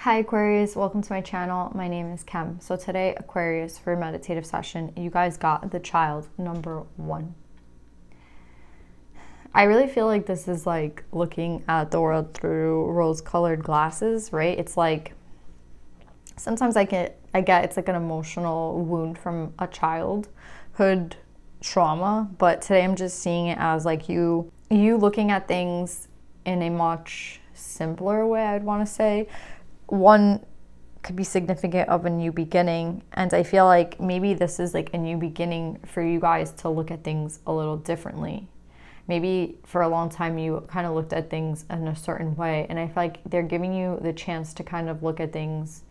Hi Aquarius, welcome to my channel. My name is Kem. So today, Aquarius, for a meditative session, you guys got the child number 1. I really feel like this is like looking at the world through rose-colored glasses, right? It's like sometimes I get it's like an emotional wound from a childhood trauma, but today I'm just seeing it as like you looking at things in a much simpler way, I'd want to say. One could be significant of a new beginning, and I feel like maybe this is like a new beginning for you guys to look at things a little differently. Maybe for a long time you kind of looked at things in a certain way, and I feel like they're giving you the chance to kind of look at things,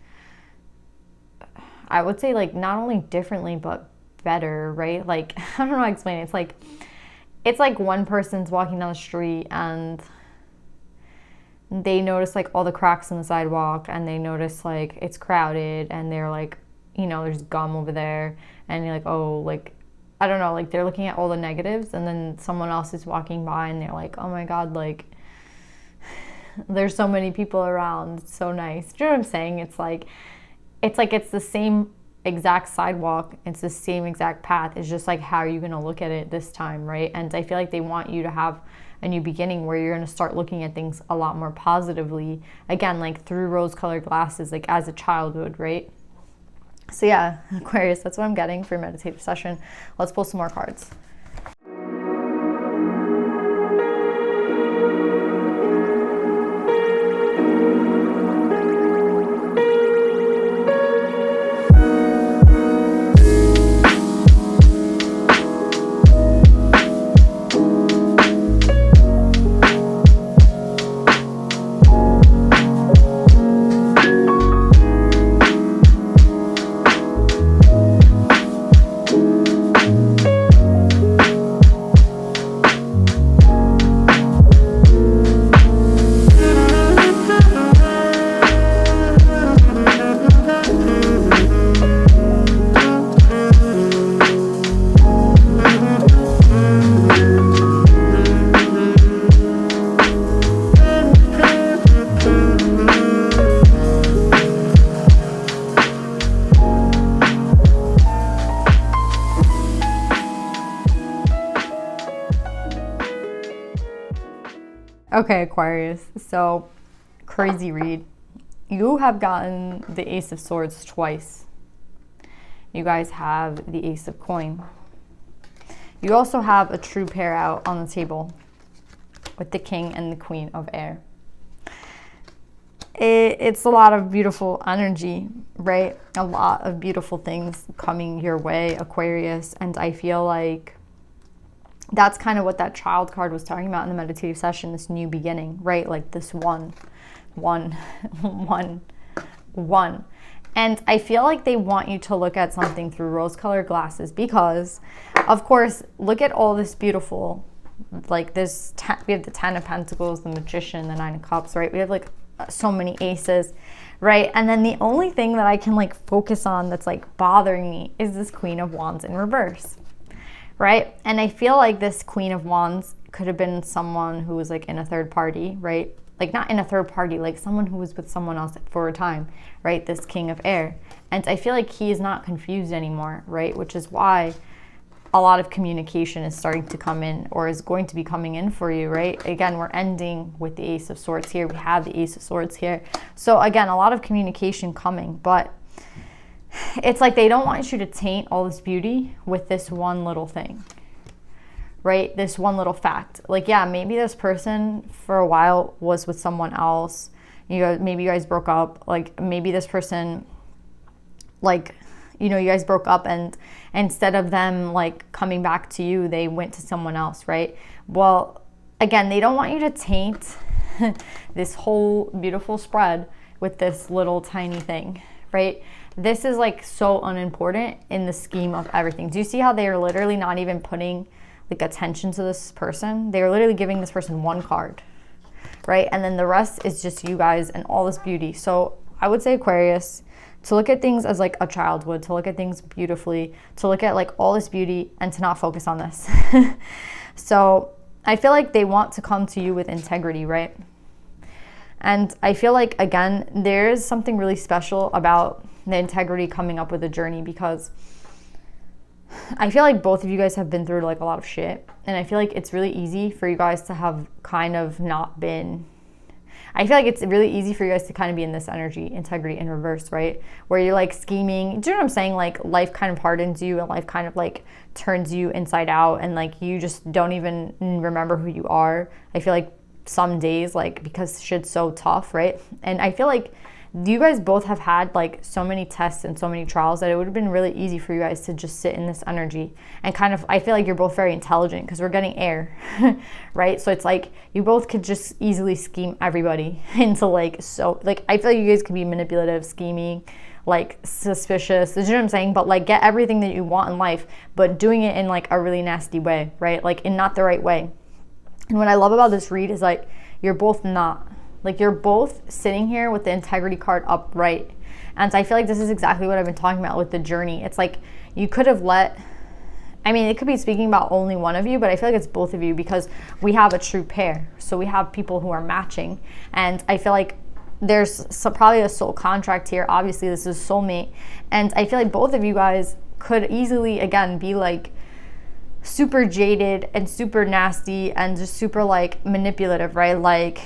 I would say, like not only differently but better, right? Like I don't know how to explain it. It's like one person's walking down the street and they notice like all the cracks in the sidewalk, and they notice like it's crowded, and they're like, you know, there's gum over there, and you're like, oh, like I don't know, like they're looking at all the negatives, and then someone else is walking by and they're like, oh my god, like there's so many people around, it's so nice. Do you know what I'm saying? It's the same exact sidewalk, it's the same exact path. It's just like, how are you going to look at it this time, right? And I feel like they want you to have a new beginning where you're going to start looking at things a lot more positively, again, like through rose-colored glasses, like as a child would, right? So yeah, Aquarius, that's what I'm getting for a meditative session. Let's pull some more cards. Okay, Aquarius, so crazy read. You have gotten the Ace of Swords twice. You guys have the Ace of Coin. You also have a true pair out on the table with the King and the Queen of Air. It's a lot of beautiful energy, right? A lot of beautiful things coming your way, Aquarius, and I feel like that's kind of what that child card was talking about in the meditative session, this new beginning, right? Like this one. And I feel like they want you to look at something through rose-colored glasses because, of course, look at all this beautiful, like this, we have the 10 of Pentacles, the Magician, the 9 of Cups, right? We have like so many aces, right? And then the only thing that I can like focus on that's like bothering me is this Queen of Wands in reverse. Right? And I feel like this Queen of Wands could have been someone who was like in a third party, right? Like not in a third party, like someone who was with someone else for a time, right? This King of Air. And I feel like he is not confused anymore, right? Which is why a lot of communication is starting to come in, or is going to be coming in for you, right? Again, we're ending with the Ace of Swords here. We have the Ace of Swords here. So again, a lot of communication coming, but it's like they don't want you to taint all this beauty with this one little thing, right? This one little fact. Like, yeah, maybe this person for a while was with someone else. Maybe you guys broke up. Like, maybe this person, like, you know, you guys broke up, and instead of them like coming back to you, they went to someone else, right? Well, again, they don't want you to taint this whole beautiful spread with this little tiny thing, right? This is like so unimportant in the scheme of everything. Do you see how they are literally not even putting like attention to this person? They are literally giving this person one card, right? And then the rest is just you guys and all this beauty. So I would say, Aquarius, to look at things as like a child would, to look at things beautifully, to look at like all this beauty and to not focus on this. So I feel like they want to come to you with integrity, right? And I feel like, again, there's something really special about the integrity coming up with a journey, because I feel like both of you guys have been through like a lot of shit. And I feel like it's really easy for you guys to have kind of not been, I feel like it's really easy for you guys to kind of be in this energy, integrity in reverse, right? Where you're like scheming. Do you know what I'm saying? Like life kind of hardens you, and life kind of like turns you inside out, and like you just don't even remember who you are. I feel like some days, like, because shit's so tough, right? And I feel like you guys both have had like so many tests and so many trials that it would have been really easy for you guys to just sit in this energy and kind of, I feel like you're both very intelligent because we're getting air, right? So it's like you both could just easily scheme everybody into like, so like, I feel like you guys could be manipulative, scheming, like suspicious, you know what I'm saying? But like get everything that you want in life, but doing it in like a really nasty way, right? Like in not the right way. And what I love about this read is like, you're both not. Like you're both sitting here with the integrity card upright. And I feel like this is exactly what I've been talking about with the journey. It's like you could have let, I mean, it could be speaking about only one of you, but I feel like it's both of you because we have a true pair. So we have people who are matching. And I feel like there's probably a soul contract here. Obviously, this is soulmate. And I feel like both of you guys could easily, again, be like super jaded and super nasty and just super like manipulative, right? Like,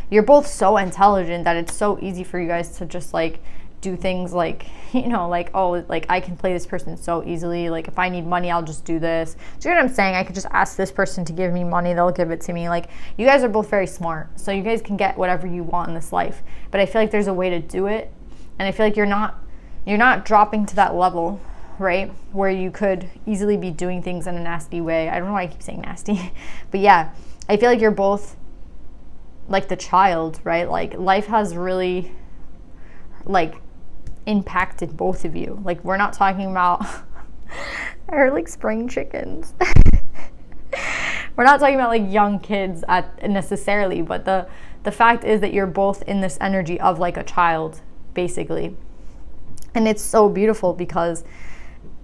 you're both so intelligent that it's so easy for you guys to just like do things like, you know, like, oh, like I can play this person so easily. Like if I need money, I'll just do this. Do you know what I'm saying? I could just ask this person to give me money. They'll give it to me. Like you guys are both very smart. So you guys can get whatever you want in this life. But I feel like there's a way to do it. And I feel like you're not dropping to that level, right? Where you could easily be doing things in a nasty way. I don't know why I keep saying nasty. But yeah, I feel like you're both like the child, right? Like life has really like impacted both of you. Like we're not talking about they're like spring chickens. We're not talking about like young kids necessarily, but the fact is that you're both in this energy of like a child, basically. And it's so beautiful because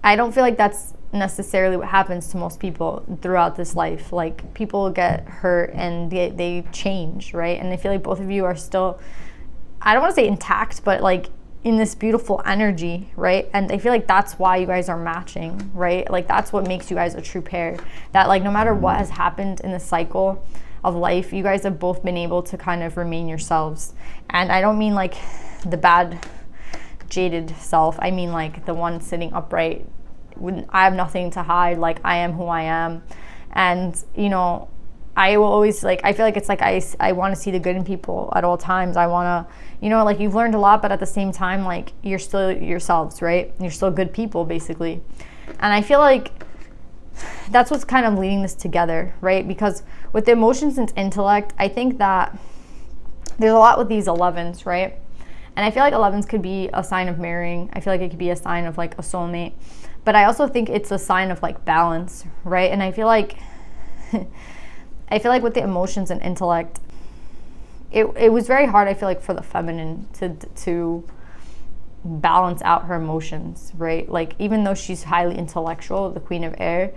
I don't feel like that's necessarily what happens to most people throughout this life. Like people get hurt and they change, right? And I feel like both of you are still, I don't want to say intact, but like in this beautiful energy, right? And I feel like that's why you guys are matching, right? Like that's what makes you guys a true pair. That like no matter what has happened in the cycle of life, you guys have both been able to kind of remain yourselves. And I don't mean like the bad jaded self. I mean like the one sitting upright. I have nothing to hide. Like I am who I am. And you know, I will always like, I feel like it's like I want to see the good in people at all times. I want to, you know, like you've learned a lot, but at the same time, like you're still yourselves, right? You're still good people, basically. And I feel like that's what's kind of leading this together, right? Because with the emotions and intellect, I think that there's a lot with these 11s, right? And I feel like 11s could be a sign of marrying. I feel like it could be a sign of like a soulmate. But I also think it's a sign of like balance, right? And I feel like with the emotions and intellect, it was very hard, I feel like, for the feminine to balance out her emotions, right? Like even though she's highly intellectual, the Queen of Air,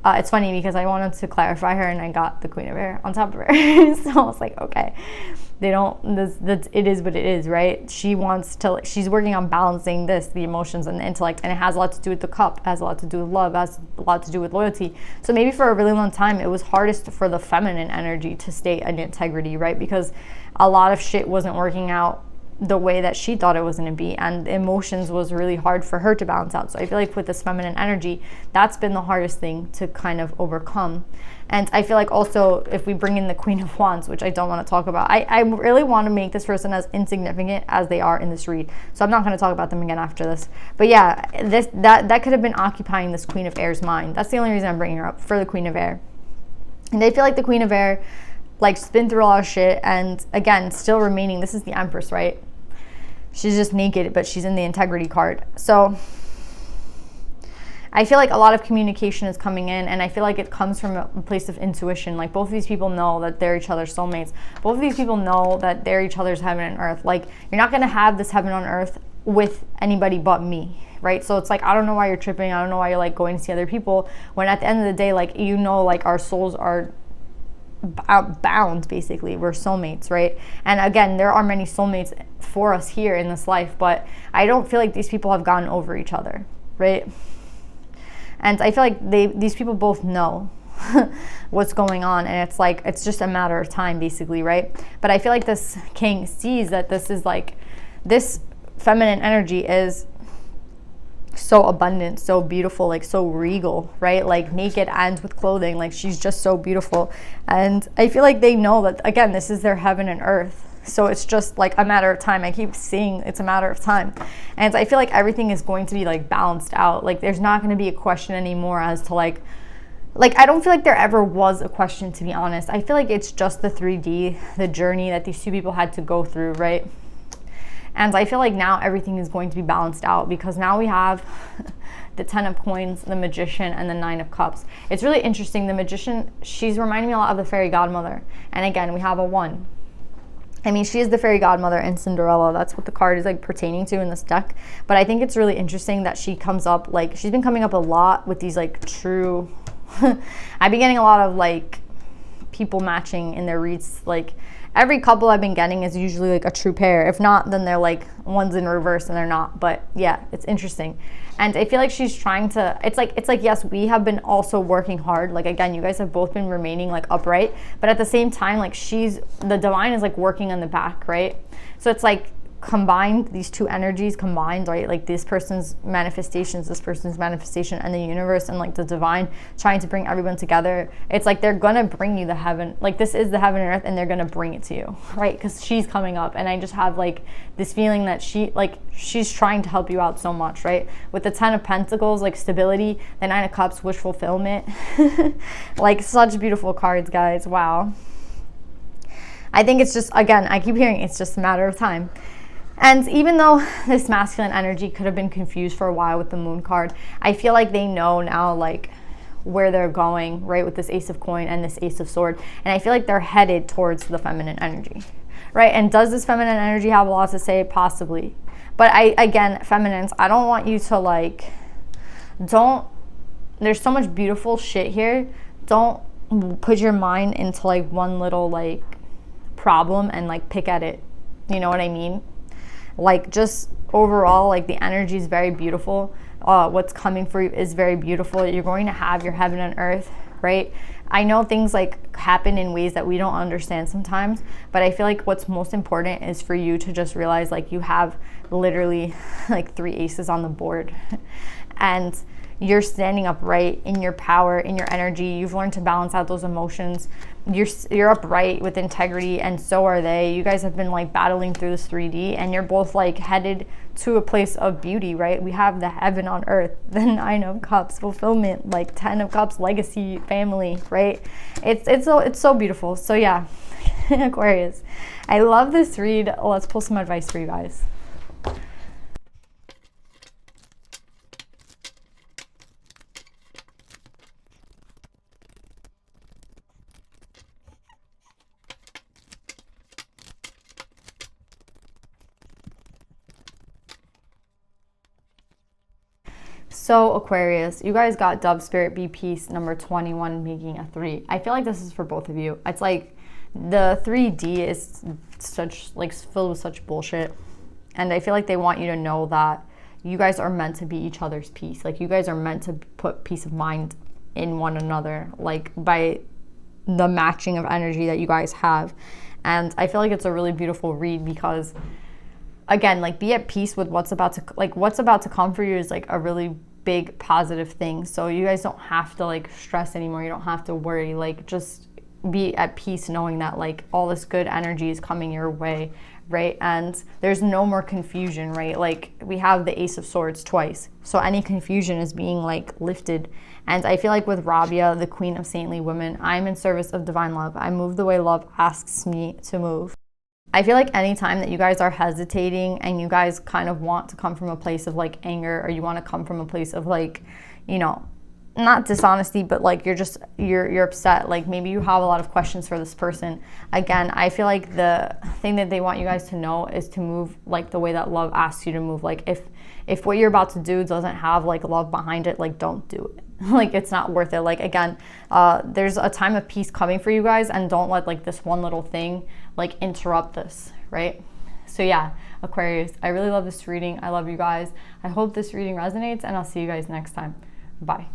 it's funny because I wanted to clarify her and I got the Queen of Air on top of her. So I was like, okay, it is what it is, right? She wants to, she's working on balancing the emotions and the intellect, and it has a lot to do with the cup, it has a lot to do with love, it has a lot to do with loyalty. So maybe for a really long time, it was hardest for the feminine energy to stay in integrity, right? Because a lot of shit wasn't working out the way that she thought it was going to be, and emotions was really hard for her to balance out. So I feel like with this feminine energy, that's been the hardest thing to kind of overcome. And I feel like also if we bring in the Queen of Wands, which I don't want to talk about, I really want to make this person as insignificant as they are in this read, so I'm not going to talk about them again after this. But yeah, that could have been occupying this Queen of Air's mind. That's the only reason I'm bringing her up, for the Queen of Air. And I feel like the Queen of Air like spin through a lot of shit, and again, still remaining, this is the Empress, right? She's just naked, but she's in the integrity card. So I feel like a lot of communication is coming in, and I feel like it comes from a place of intuition. Like both of these people know that they're each other's soulmates. Both of these people know that they're each other's heaven and earth. Like you're not going to have this heaven on earth with anybody but me, right? So it's like, I don't know why you're tripping. I don't know why you're like going to see other people, when at the end of the day, like, you know, like our souls are bound, basically. We're soulmates, right? And again, there are many soulmates for us here in this life, but I don't feel like these people have gotten over each other, right? And I feel like these people both know what's going on, and it's like, it's just a matter of time, basically, right? But I feel like this king sees that this is like, this feminine energy is so abundant, so beautiful, like so regal, right? Like naked and with clothing, like she's just so beautiful. And I feel like they know that, again, this is their heaven and earth. So it's just like a matter of time. I keep seeing it's a matter of time. And I feel like everything is going to be like balanced out. Like there's not going to be a question anymore as to like I don't feel like there ever was a question, to be honest. I feel like it's just the 3D, the journey that these two people had to go through, right? And I feel like now everything is going to be balanced out, because now we have the 10 of coins, the magician, and the 9 of cups. It's really interesting. The magician, she's reminding me a lot of the fairy godmother. And again, we have a 1. I mean, she is the fairy godmother in Cinderella. That's what the card is like pertaining to in this deck. But I think it's really interesting that she comes up, like, she's been coming up a lot with these like true I've been getting a lot of like people matching in their reads. Like every couple I've been getting is usually like a true pair. If not, then they're like one's in reverse and they're not. But yeah, it's interesting. And I feel like she's trying to, it's like, yes, we have been also working hard. Like, again, you guys have both been remaining like upright, but at the same time, like the divine is like working on the back, right? So it's like combined, these two energies combined, right? Like this person's manifestation, and the universe and like the divine trying to bring everyone together. It's like they're gonna bring you the heaven, like this is the heaven and earth, and they're gonna bring it to you, right? Because she's coming up, and I just have like this feeling that she's trying to help you out so much, right? With the 10 of Pentacles, like stability, the 9 of Cups, wish fulfillment. Like such beautiful cards, guys. Wow. I think it's just, again, I keep hearing it's just a matter of time. And even though this masculine energy could have been confused for a while with the moon card, I feel like they know now like where they're going, right, with this ace of coin and this ace of sword. And I feel like they're headed towards the feminine energy, right? And does this feminine energy have a lot to say? Possibly. But again, feminines, I don't want you to like, there's so much beautiful shit here. Don't put your mind into like one little like problem and like pick at it. You know what I mean? Like just overall, like the energy is very beautiful. What's coming for you is very beautiful. You're going to have your heaven and earth, right? I know things like happen in ways that we don't understand sometimes, but I feel like what's most important is for you to just realize like you have literally like 3 aces on the board and you're standing upright in your power, in your energy. You've learned to balance out those emotions. You're upright with integrity, and so are they. You guys have been like battling through this 3D, and you're both like headed to a place of beauty, right? We have the heaven on earth, the 9 of Cups, fulfillment, like 10 of Cups, legacy, family, right? It's so beautiful. So yeah, Aquarius, I love this read. Let's pull some advice for you guys. So Aquarius, you guys got Dove Spirit Be Peace number 21 making a 3. I feel like this is for both of you. It's like the 3D is such like filled with such bullshit, and I feel like they want you to know that you guys are meant to be each other's peace. Like you guys are meant to put peace of mind in one another, like by the matching of energy that you guys have. And I feel like it's a really beautiful read because, again, like be at peace with what's about to come for you is like a really big positive thing. So you guys don't have to like stress anymore. You don't have to worry. Like just be at peace knowing that like all this good energy is coming your way, right? And there's no more confusion, right? Like we have the Ace of Swords twice. So any confusion is being like lifted. And I feel like with Rabia, the Queen of Saintly Women, I'm in service of divine love. I move the way love asks me to move. I feel like anytime that you guys are hesitating and you guys kind of want to come from a place of like anger, or you want to come from a place of like, you know, not dishonesty, but like you're upset, like maybe you have a lot of questions for this person. Again, I feel like the thing that they want you guys to know is to move like the way that love asks you to move. Like if what you're about to do doesn't have like love behind it, like don't do it. like it's not worth it. Like again, there's a time of peace coming for you guys, and don't let like this one little thing like interrupt this, right? So yeah, Aquarius, I really love this reading. I love you guys. I hope this reading resonates, and I'll see you guys next time. Bye.